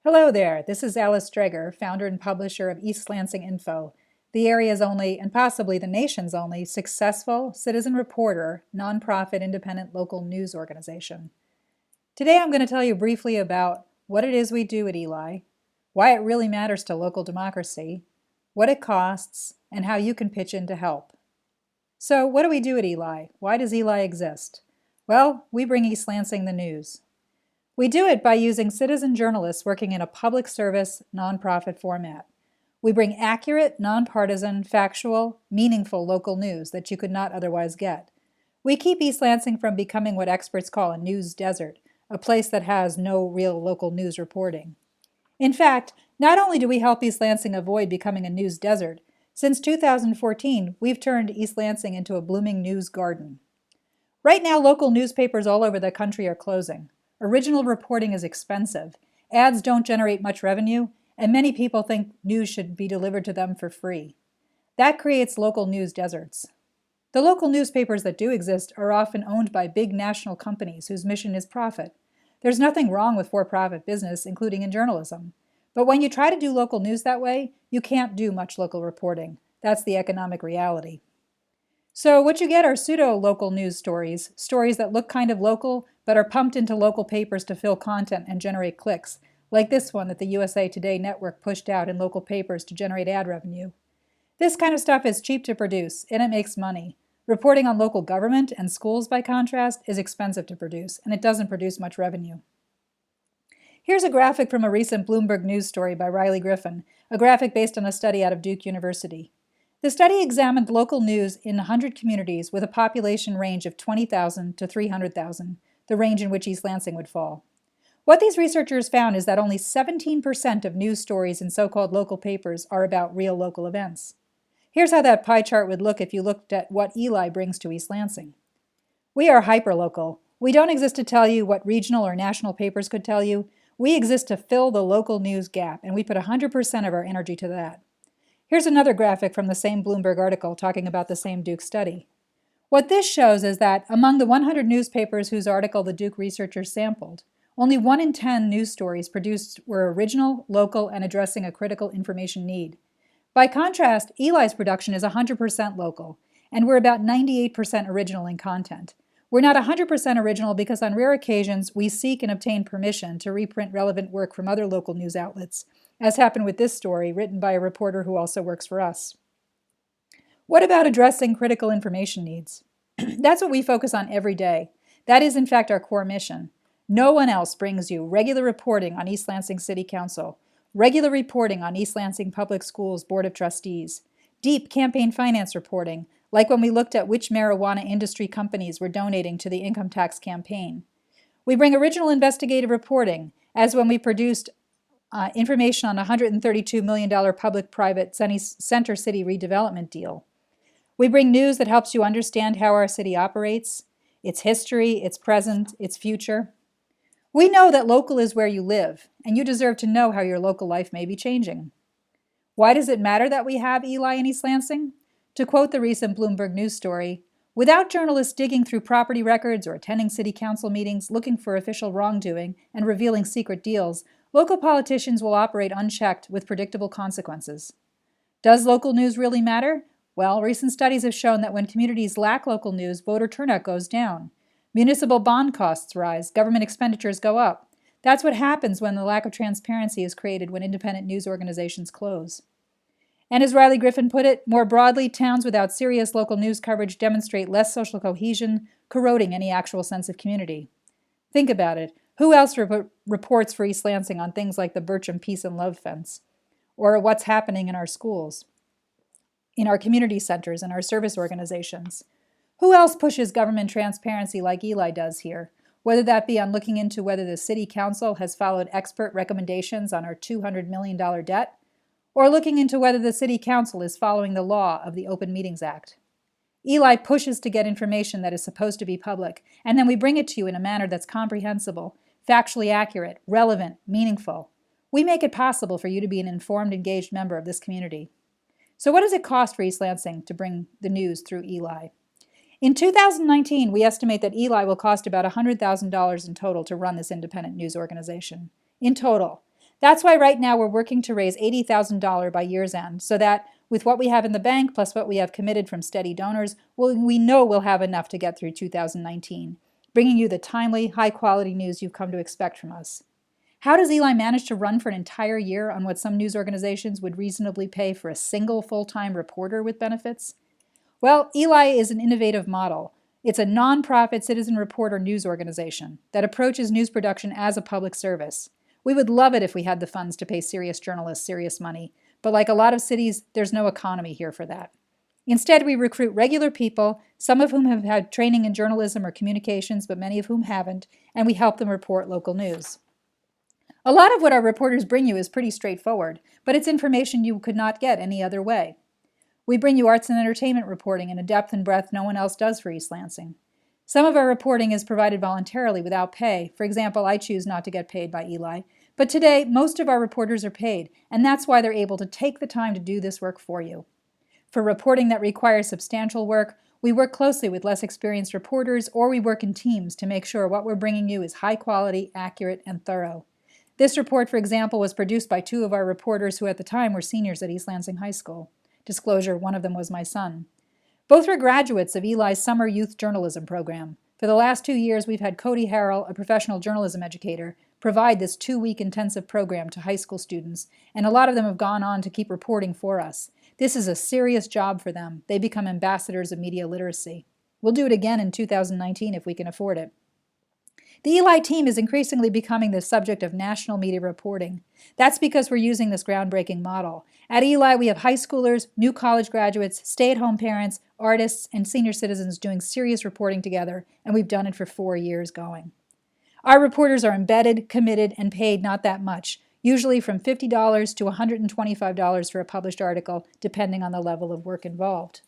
Hello there, this is Alice Dreger, founder and publisher of East Lansing Info, the area's only, and possibly the nation's only, successful citizen reporter, nonprofit independent local news organization. Today I'm going to tell you briefly about what it is we do at ELI, why it really matters to local democracy, what it costs, and how you can pitch in to help. So what do we do at ELI? Why does ELI exist? Well, we bring East Lansing the news. We do it by using citizen journalists working in a public service, nonprofit format. We bring accurate, nonpartisan, factual, meaningful local news that you could not otherwise get. We keep East Lansing from becoming what experts call a news desert, a place that has no real local news reporting. In fact, not only do we help East Lansing avoid becoming a news desert, since 2014, we've turned East Lansing into a blooming news garden. Right now, local newspapers all over the country are closing. Original reporting is expensive, ads don't generate much revenue, and many people think news should be delivered to them for free. That creates local news deserts. The local newspapers that do exist are often owned by big national companies whose mission is profit. There's nothing wrong with for-profit business, including in journalism. But when you try to do local news that way, you can't do much local reporting. That's the economic reality. So what you get are pseudo-local news stories, stories that look kind of local, but are pumped into local papers to fill content and generate clicks, like this one that the USA Today network pushed out in local papers to generate ad revenue. This kind of stuff is cheap to produce, and it makes money. Reporting on local government and schools, by contrast, is expensive to produce, and it doesn't produce much revenue. Here's a graphic from a recent Bloomberg News story by Riley Griffin, a graphic based on a study out of Duke University. The study examined local news in 100 communities with a population range of 20,000 to 300,000, the range in which East Lansing would fall. What these researchers found is that only 17% of news stories in so-called local papers are about real local events. Here's how that pie chart would look if you looked at what ELI brings to East Lansing. We are hyperlocal. We don't exist to tell you what regional or national papers could tell you. We exist to fill the local news gap, and we put 100% of our energy to that. Here's another graphic from the same Bloomberg article talking about the same Duke study. What this shows is that among the 100 newspapers whose article the Duke researchers sampled, only 1 in 10 news stories produced were original, local, and addressing a critical information need. By contrast, ELI's production is 100% local, and we're about 98% original in content. We're not 100% original because on rare occasions we seek and obtain permission to reprint relevant work from other local news outlets, as happened with this story written by a reporter who also works for us. What about addressing critical information needs? That's what we focus on every day. That is, in fact, our core mission. No one else brings you regular reporting on East Lansing City Council, regular reporting on East Lansing Public Schools Board of Trustees, deep campaign finance reporting, like when we looked at which marijuana industry companies were donating to the income tax campaign. We bring original investigative reporting, as when we produced information on a $132 million public-private center city redevelopment deal. We bring news that helps you understand how our city operates, its history, its present, its future. We know that local is where you live, and you deserve to know how your local life may be changing. Why does it matter that we have ELI in East Lansing? To quote the recent Bloomberg News story, without journalists digging through property records or attending city council meetings looking for official wrongdoing and revealing secret deals, local politicians will operate unchecked with predictable consequences. Does local news really matter? Well, recent studies have shown that when communities lack local news, voter turnout goes down. Municipal bond costs rise, government expenditures go up. That's what happens when the lack of transparency is created when independent news organizations close. And as Riley Griffin put it, more broadly, towns without serious local news coverage demonstrate less social cohesion, corroding any actual sense of community. Think about it. Who else reports for East Lansing on things like the Bircham Peace and Love Fence? Or what's happening in our schools, in our community centers, and our service organizations? Who else pushes government transparency like ELI does here? Whether that be on looking into whether the City Council has followed expert recommendations on our $200 million debt, or looking into whether the City Council is following the law of the Open Meetings Act. ELI pushes to get information that is supposed to be public, and then we bring it to you in a manner that's comprehensible, factually accurate, relevant, meaningful. We make it possible for you to be an informed, engaged member of this community. So what does it cost for East Lansing to bring the news through ELI? In 2019, we estimate that ELI will cost about $100,000 in total to run this independent news organization. In total. That's why right now we're working to raise $80,000 by year's end, so that with what we have in the bank plus what we have committed from steady donors, we know we'll have enough to get through 2019, bringing you the timely, high-quality news you've come to expect from us. How does ELI manage to run for an entire year on what some news organizations would reasonably pay for a single full-time reporter with benefits? Well, ELI is an innovative model. It's a nonprofit citizen reporter news organization that approaches news production as a public service. We would love it if we had the funds to pay serious journalists serious money, but like a lot of cities, there's no economy here for that. Instead, we recruit regular people, some of whom have had training in journalism or communications, but many of whom haven't, and we help them report local news. A lot of what our reporters bring you is pretty straightforward, but it's information you could not get any other way. We bring you arts and entertainment reporting in a depth and breadth no one else does for East Lansing. Some of our reporting is provided voluntarily without pay. For example, I choose not to get paid by ELI. But today, most of our reporters are paid, and that's why they're able to take the time to do this work for you. For reporting that requires substantial work, we work closely with less experienced reporters, or we work in teams to make sure what we're bringing you is high quality, accurate, and thorough. This report, for example, was produced by two of our reporters who at the time were seniors at East Lansing High School. Disclosure, one of them was my son. Both were graduates of ELI's Summer Youth Journalism program. For the last 2 years, we've had Cody Harrell, a professional journalism educator, provide this 2-week intensive program to high school students, and a lot of them have gone on to keep reporting for us. This is a serious job for them. They become ambassadors of media literacy. We'll do it again in 2019 if we can afford it. The ELI team is increasingly becoming the subject of national media reporting. That's because we're using this groundbreaking model. At ELI, we have high schoolers, new college graduates, stay-at-home parents, artists, and senior citizens doing serious reporting together, and we've done it for 4 years going. Our reporters are embedded, committed, and paid not that much, usually from $50 to $125 for a published article, depending on the level of work involved.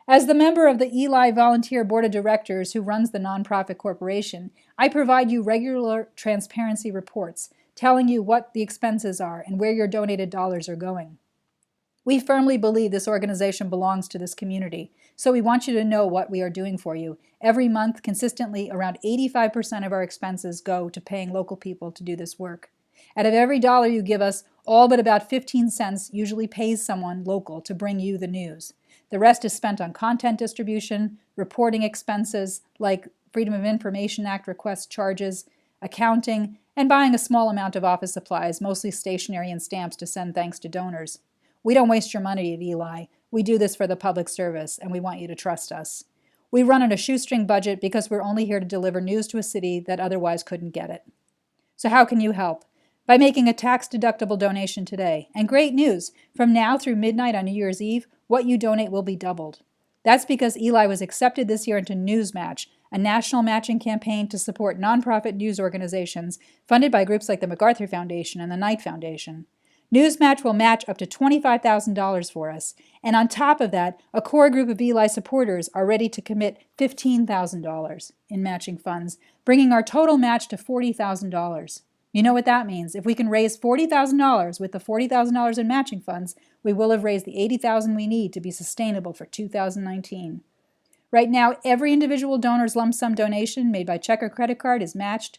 As the member of the ELI Volunteer Board of Directors who runs the nonprofit corporation, I provide you regular transparency reports, telling you what the expenses are and where your donated dollars are going. We firmly believe this organization belongs to this community, so we want you to know what we are doing for you. Every month, consistently, around 85% of our expenses go to paying local people to do this work. Out of every dollar you give us, all but about 15 cents usually pays someone local to bring you the news. The rest is spent on content distribution, reporting expenses like Freedom of Information Act request charges, accounting, and buying a small amount of office supplies, mostly stationery and stamps to send thanks to donors. We don't waste your money at ELI. We do this for the public service, and we want you to trust us. We run on a shoestring budget because we're only here to deliver news to a city that otherwise couldn't get it. So how can you help? By making a tax-deductible donation today. And great news, from now through midnight on New Year's Eve, what you donate will be doubled. That's because ELI was accepted this year into NewsMatch, a national matching campaign to support nonprofit news organizations funded by groups like the MacArthur Foundation and the Knight Foundation. NewsMatch will match up to $25,000 for us, and on top of that, a core group of ELI supporters are ready to commit $15,000 in matching funds, bringing our total match to $40,000. You know what that means. If we can raise $40,000 with the $40,000 in matching funds, we will have raised the $80,000 we need to be sustainable for 2019. Right now, every individual donor's lump sum donation made by check or credit card is matched,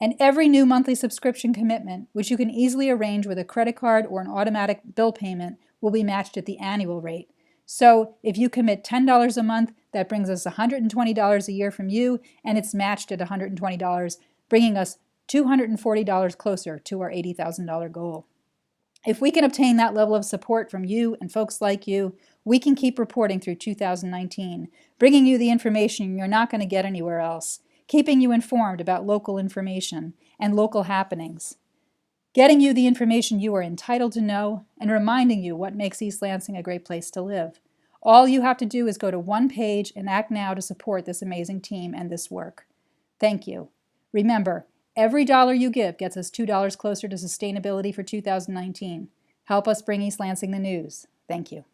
and every new monthly subscription commitment, which you can easily arrange with a credit card or an automatic bill payment, will be matched at the annual rate. So if you commit $10 a month, that brings us $120 a year from you, and it's matched at $120, bringing us $240 closer to our $80,000 goal. If we can obtain that level of support from you and folks like you, we can keep reporting through 2019, bringing you the information you're not going to get anywhere else, keeping you informed about local information and local happenings, getting you the information you are entitled to know, and reminding you what makes East Lansing a great place to live. All you have to do is go to one page and act now to support this amazing team and this work. Thank you. Remember, every dollar you give gets us $2 closer to sustainability for 2019. Help us bring East Lansing the news. Thank you.